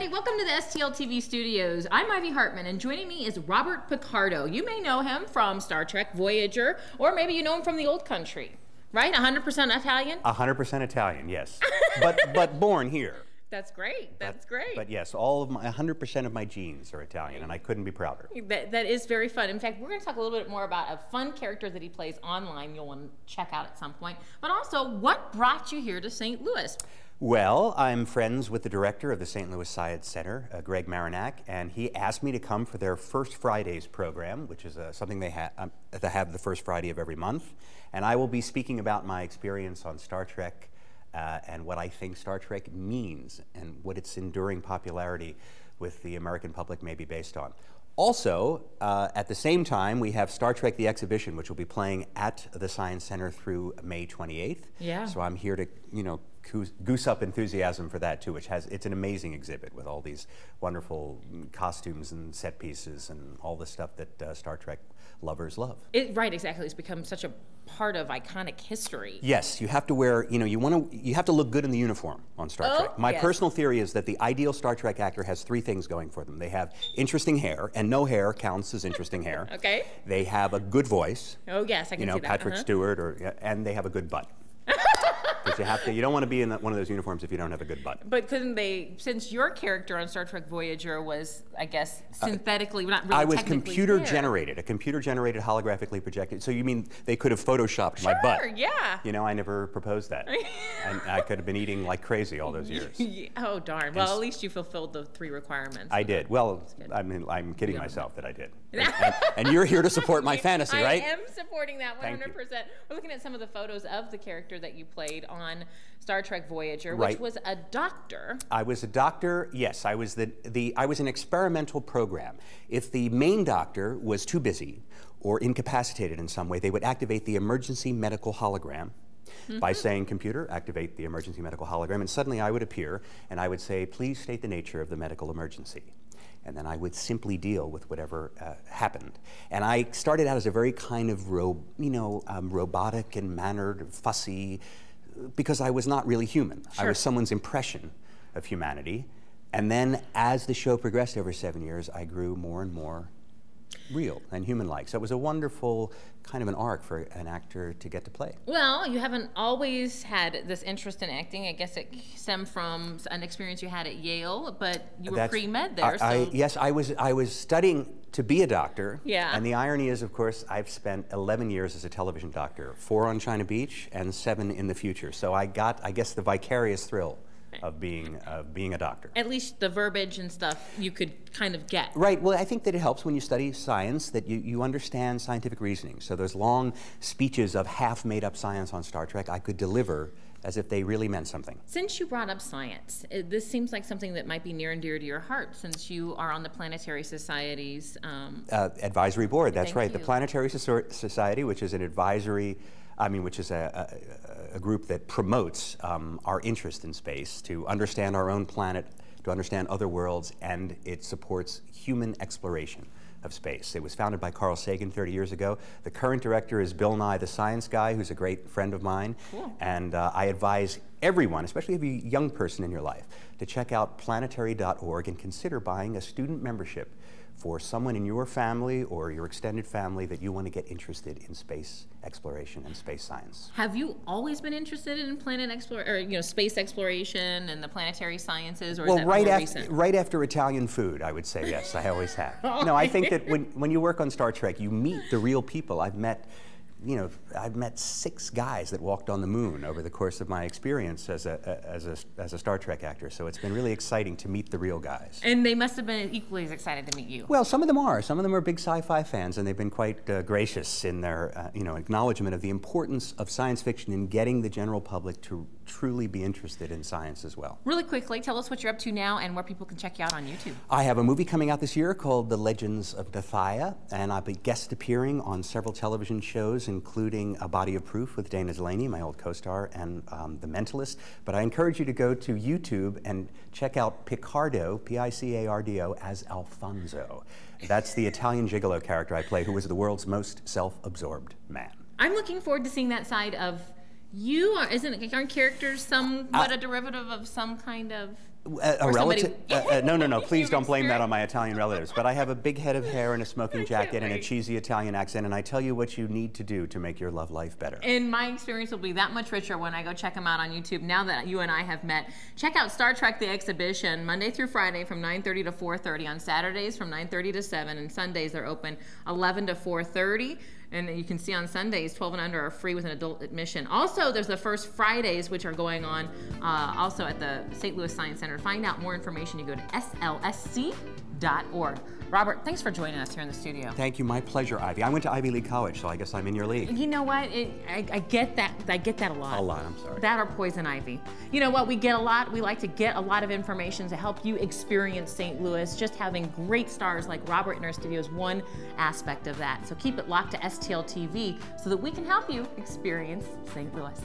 Hey, welcome to the STL TV studios. I'm Ivy Hartman, and joining me is Robert Picardo. You may know him from Star Trek, Voyager, or maybe you know him from the old country, right? 100% Italian? 100% Italian, yes. but born here. That's great. That's great. But yes, all of my 100% of my genes are Italian, and I couldn't be prouder. That is very fun. In fact, we're going to talk a little bit more about a fun character that he plays online you'll want to check out at some point. But also, what brought you here to St. Louis? Well, I'm friends with the director of the St. Louis Science Center, Greg Marinac, and he asked me to come for their First Fridays program, which is something they have the first Friday of every month. And I will be speaking about my experience on Star Trek and what I think Star Trek means and what its enduring popularity with the American public may be based on. Also, at the same time, we have Star Trek The Exhibition, which will be playing at the Science Center through May 28th. Yeah. So I'm here to, goose up enthusiasm for that too, it's an amazing exhibit with all these wonderful costumes and set pieces and all the stuff that Star Trek lovers love. Right, exactly. It's become such a part of iconic history. Yes, you have to wear, you have to look good in the uniform on Star Trek. My personal theory is that the ideal Star Trek actor has three things going for them. They have interesting hair, and no hair counts as interesting hair. Okay. They have a good voice. Oh yes, I can see that. Patrick Stewart, and they have a good butt. Because you don't want to be in one of those uniforms if you don't have a good butt. But couldn't they, since your character on Star Trek Voyager was, I guess, synthetically, not really I was computer generated, a computer generated holographically projected. So you mean they could have photoshopped my butt? Sure, yeah. I never proposed that. And I could have been eating like crazy all those years. Oh, darn. Well, at least you fulfilled the 3 requirements. I did. Well, I mean, I'm kidding myself that I did. And you're here to support my fantasy, right? I am supporting that 100%. We're looking at some of the photos of the character that you played on Star Trek Voyager, which was a doctor. I was a doctor, yes. I was I was an experimental program. If the main doctor was too busy or incapacitated in some way, they would activate the Emergency Medical Hologram by saying, "Computer, activate the Emergency Medical Hologram," and suddenly I would appear and I would say, "Please state the nature of the medical emergency." And then I would simply deal with whatever happened. And I started out as a very kind of robotic and mannered, fussy, because I was not really human. Sure. I was someone's impression of humanity. And then as the show progressed over 7 years, I grew more and more real and human-like. So it was a wonderful kind of an arc for an actor to get to play. Well, you haven't always had this interest in acting. I guess it stemmed from an experience you had at Yale, but you were pre-med there. Yes, I was studying to be a doctor. Yeah. And the irony is, of course, I've spent 11 years as a television doctor, 4 on China Beach and 7 in the future. So I got, I guess, the vicarious thrill of being a doctor. At least the verbiage and stuff you could kind of get. Right. Well, I think that it helps when you study science that you understand scientific reasoning. So those long speeches of half-made-up science on Star Trek, I could deliver as if they really meant something. Since you brought up science, this seems like something that might be near and dear to your heart, since you are on the Planetary Society's advisory board. That's right. The Planetary Society, which is an advisory, which is a group that promotes our interest in space, to understand our own planet, to understand other worlds, and it supports human exploration of space. It was founded by Carl Sagan 30 years ago. The current director is Bill Nye, the science guy, who's a great friend of mine. Cool. And I advise everyone, especially if you're a young person in your life, to check out planetary.org and consider buying a student membership for someone in your family or your extended family that you want to get interested in space exploration and space science. Have you always been interested in space exploration and the planetary sciences, or is that more recent? Right after Italian food, I would say yes. I always have. No, I think that when you work on Star Trek, you meet the real people. I've met 6 guys that walked on the moon over the course of my experience as a Star Trek actor. So it's been really exciting to meet the real guys. And they must have been equally as excited to meet you. Well, some of them are. Some of them are big sci-fi fans, and they've been quite gracious in their acknowledgement of the importance of science fiction in getting the general public to truly be interested in science as well. Really quickly, tell us what you're up to now and where people can check you out on YouTube. I have a movie coming out this year called The Legends of Bethia, and I'll be guest appearing on several television shows, including A Body of Proof with Dana Delaney, my old co-star, and The Mentalist. But I encourage you to go to YouTube and check out Picardo, Picardo, as Alfonso. That's the Italian gigolo character I play, who was the world's most self-absorbed man. I'm looking forward to seeing that side of you. Aren't characters somewhat a derivative of some kind of A relative? No, please don't blame that on my Italian relatives. But I have a big head of hair and a smoking jacket and a cheesy Italian accent, and I tell you what you need to do to make your love life better. And my experience will be that much richer when I go check them out on YouTube. Now that you and I have met, check out Star Trek The Exhibition Monday through Friday from 9:30 to 4:30, on Saturdays from 9:30 to 7, and Sundays they're open 11 to 4:30. And you can see on Sundays, 12 and under are free with an adult admission. Also, there's the First Fridays, which are going on also at the St. Louis Science Center. To find out more information, you go to slsc.org. Robert, thanks for joining us here in the studio. Thank you, my pleasure, Ivy. I went to Ivy League College, so I guess I'm in your league. You know what? I get that. I get that a lot. A lot, I'm sorry. That or poison ivy. You know what? We get a lot. We like to get a lot of information to help you experience St. Louis. Just having great stars like Robert in our studio is one aspect of that. So keep it locked to STL TV so that we can help you experience St. Louis.